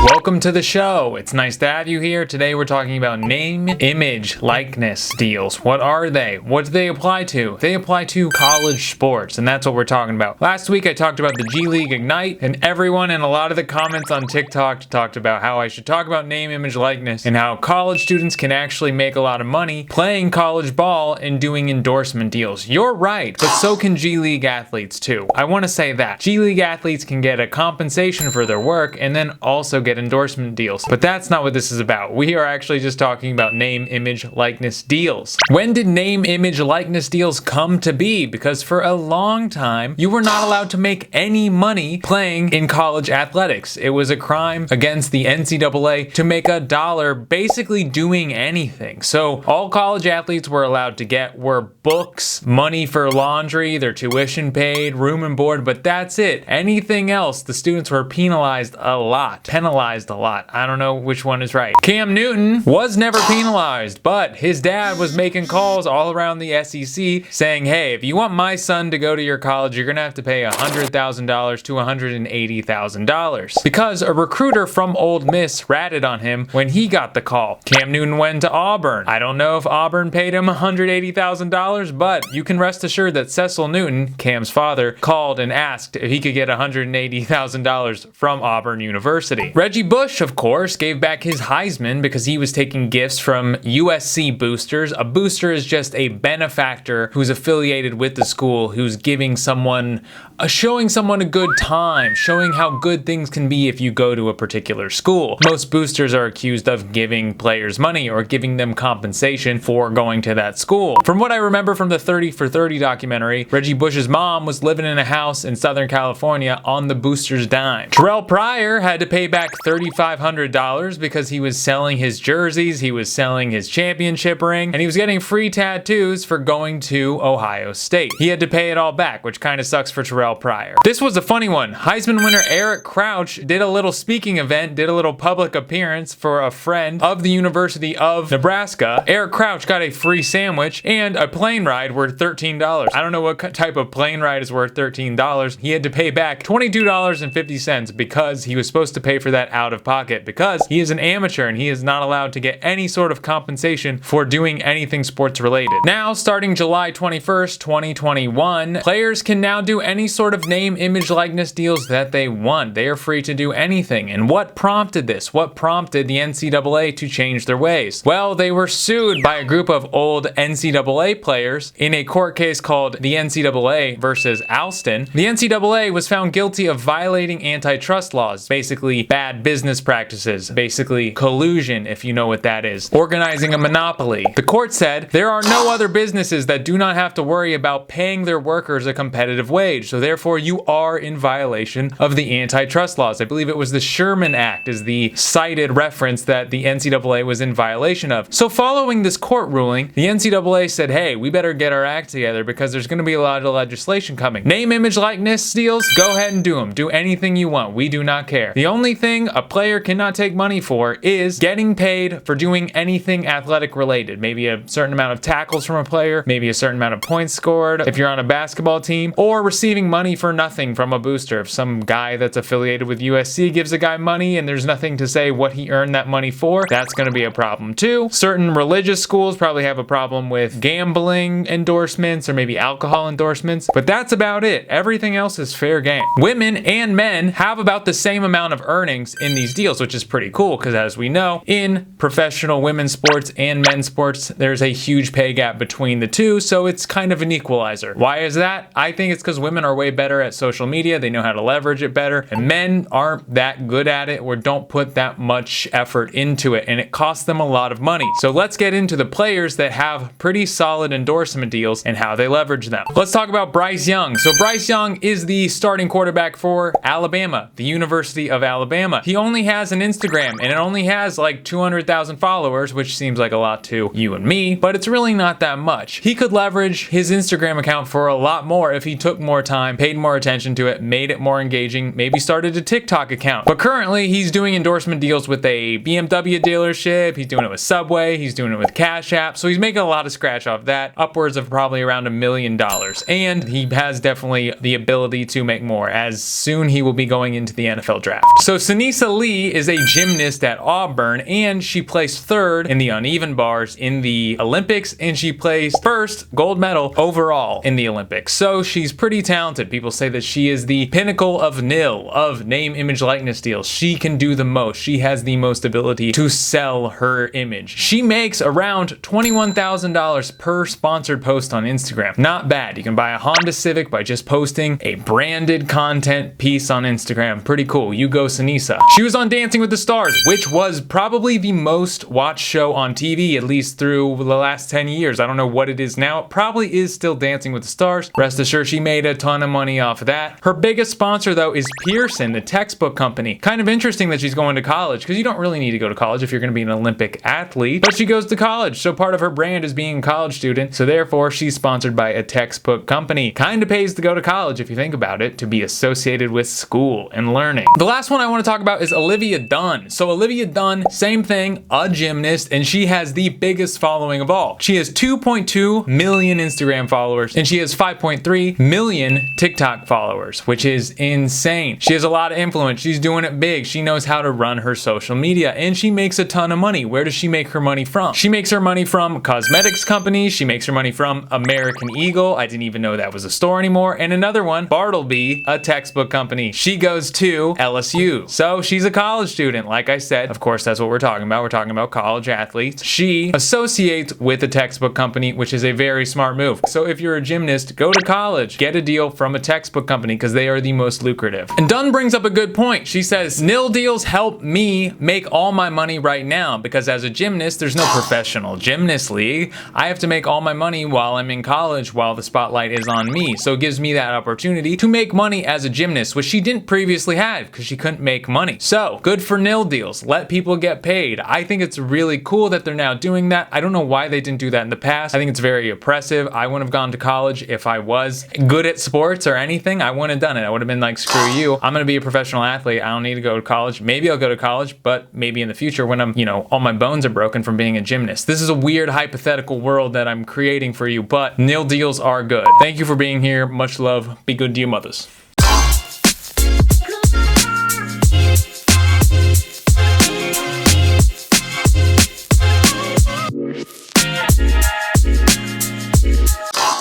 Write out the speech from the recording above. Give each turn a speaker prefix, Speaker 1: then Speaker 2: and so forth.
Speaker 1: Welcome to the show. It's nice to have you here. Today we're talking about name, image, likeness deals. What are they? What do they apply to? They apply to college sports, and that's what we're talking about. Last week I talked about the G League Ignite, and everyone in a lot of the comments on TikTok talked about how I should talk about name, image, likeness, and how college students can actually make a lot of money playing college ball and doing endorsement deals. You're right, but so can G League athletes too. I want to say that. G League athletes can get a compensation for their work and then also get endorsement deals. But that's not what this is about. We are actually just talking about name, image, likeness deals. When did name, image, likeness deals come to be? Because for a long time, you were not allowed to make any money playing in college athletics. It was a crime against the NCAA to make $1 basically doing anything. So all college athletes were allowed to get were books, money for laundry, their tuition paid, room and board, but that's it. Anything else, the students were penalized a lot. I don't know which one is right. Cam Newton was never penalized, but his dad was making calls all around the SEC saying, hey, if you want my son to go to your college, you're gonna have to pay $100,000 to $180,000. Because a recruiter from Ole Miss ratted on him when he got the call. Cam Newton went to Auburn. I don't know if Auburn paid him $180,000, but you can rest assured that Cecil Newton, Cam's father, called and asked if he could get $180,000 from Auburn University. Reggie Bush, of course, gave back his Heisman because he was taking gifts from USC boosters. A booster is just a benefactor who's affiliated with the school, who's giving someone, showing someone a good time, showing how good things can be if you go to a particular school. Most boosters are accused of giving players money or giving them compensation for going to that school. From what I remember from the 30 for 30 documentary, Reggie Bush's mom was living in a house in Southern California on the booster's dime. Terrell Pryor had to pay back $3,500 because he was selling his jerseys, he was selling his championship ring, and he was getting free tattoos for going to Ohio State. He had to pay it all back, which kind of sucks for Terrell Pryor. This was a funny one. Heisman winner Eric Crouch did a little speaking event, did a little public appearance for a friend of the University of Nebraska. Eric Crouch got a free sandwich and a plane ride worth $13. I don't know what type of plane ride is worth $13. He had to pay back $22.50 because he was supposed to pay for that out of pocket because he is an amateur and he is not allowed to get any sort of compensation for doing anything sports related. Now, starting July 21st, 2021, players can now do any sort of name, image, likeness deals that they want. They are free to do anything. And what prompted this? What prompted the NCAA to change their ways? Well, they were sued by a group of old NCAA players in a court case called the NCAA versus Alston. The NCAA was found guilty of violating antitrust laws, basically bad business practices, basically collusion, if you know what that is, organizing a monopoly. The court said there are no other businesses that do not have to worry about paying their workers a competitive wage, so therefore you are in violation of the antitrust laws. I believe it was the Sherman Act is the cited reference that the NCAA was in violation of. So following this court ruling, the NCAA said, hey, we better get our act together because there's going to be a lot of legislation coming. Name, image, likeness deals, go ahead and do them. Do anything you want. We do not care. The only thing a player cannot take money for is getting paid for doing anything athletic related. Maybe a certain amount of tackles from a player, maybe a certain amount of points scored if you're on a basketball team, or receiving money for nothing from a booster. If some guy that's affiliated with USC gives a guy money and there's nothing to say what he earned that money for, that's going to be a problem too. Certain religious schools probably have a problem with gambling endorsements or maybe alcohol endorsements, but that's about it. Everything else is fair game. Women and men have about the same amount of earnings in these deals, which is pretty cool because as we know, in professional women's sports and men's sports, there's a huge pay gap between the two, so it's kind of an equalizer. Why is that? I think it's because women are way better at social media, they know how to leverage it better, and men aren't that good at it or don't put that much effort into it, and it costs them a lot of money. So let's get into the players that have pretty solid endorsement deals and how they leverage them. Let's talk about Bryce Young. So Bryce Young is the starting quarterback for Alabama, the University of Alabama. He only has an Instagram and it only has like 200,000 followers, which seems like a lot to you and me, but it's really not that much. He could leverage his Instagram account for a lot more if he took more time Instagram, paid more attention to it, made it more engaging, maybe started a TikTok account. But currently, he's doing endorsement deals with a BMW dealership, he's doing it with Subway, he's doing it with Cash App, so he's making a lot of scratch off that, upwards of probably around $1 million. And he has definitely the ability to make more, as soon he will be going into the NFL draft. So Sanisa Lee is a gymnast at Auburn, and she placed third in the uneven bars in the Olympics, and she placed first gold medal overall in the Olympics. So she's pretty talented. People say that she is the pinnacle of NIL, of name, image, likeness deals. She can do the most. She has the most ability to sell her image. She makes around $21,000 per sponsored post on Instagram. Not bad. You can buy a Honda Civic by just posting a branded content piece on Instagram. Pretty cool. You go, Sanisa. She was on Dancing with the Stars, which was probably the most watched show on TV, at least through the last 10 years. I don't know what it is now. It probably is still Dancing with the Stars. Rest assured, she made a ton of money off of that. Her biggest sponsor, though, is Pearson, the textbook company. Kind of interesting that she's going to college, because you don't really need to go to college if you're going to be an Olympic athlete, but she goes to college, so part of her brand is being a college student, so therefore she's sponsored by a textbook company. Kind of pays to go to college if you think about it, to be associated with school and learning. The last one I want to talk about is Olivia Dunn. So Olivia Dunn, same thing, a gymnast, and she has the biggest following of all. She has 2.2 million Instagram followers, and she has 5.3 million TikTok followers, which is insane. She has a lot of influence. She's doing it big. She knows how to run her social media, and she makes a ton of money. Where does she make her money from? She makes her money from cosmetics companies. She makes her money from American Eagle. I didn't even know that was a store anymore. And another one, Bartleby, a textbook company. She goes to LSU. So she's a college student. Like I said, of course, that's what we're talking about. We're talking about college athletes. She associates with a textbook company, which is a very smart move. So if you're a gymnast, go to college, get a deal from a textbook company, because they are the most lucrative. And Dunn brings up a good point. She says, NIL deals help me make all my money right now, because as a gymnast, there's no professional gymnast league. I have to make all my money while I'm in college, while the spotlight is on me. So it gives me that opportunity to make money as a gymnast, which she didn't previously have because she couldn't make money. So good for NIL deals. Let people get paid. I think it's really cool that they're now doing that. I don't know why they didn't do that in the past. I think it's very oppressive. I wouldn't have gone to college if I was good at sports or anything. I wouldn't have done it. I would have been like, screw you. I'm going to be a professional athlete. I don't need to go to college. Maybe I'll go to college, but maybe in the future when I'm, all my bones are broken from being a gymnast. This is a weird hypothetical world that I'm creating for you, but NIL deals are good. Thank you for being here. Much love. Be good to your mothers.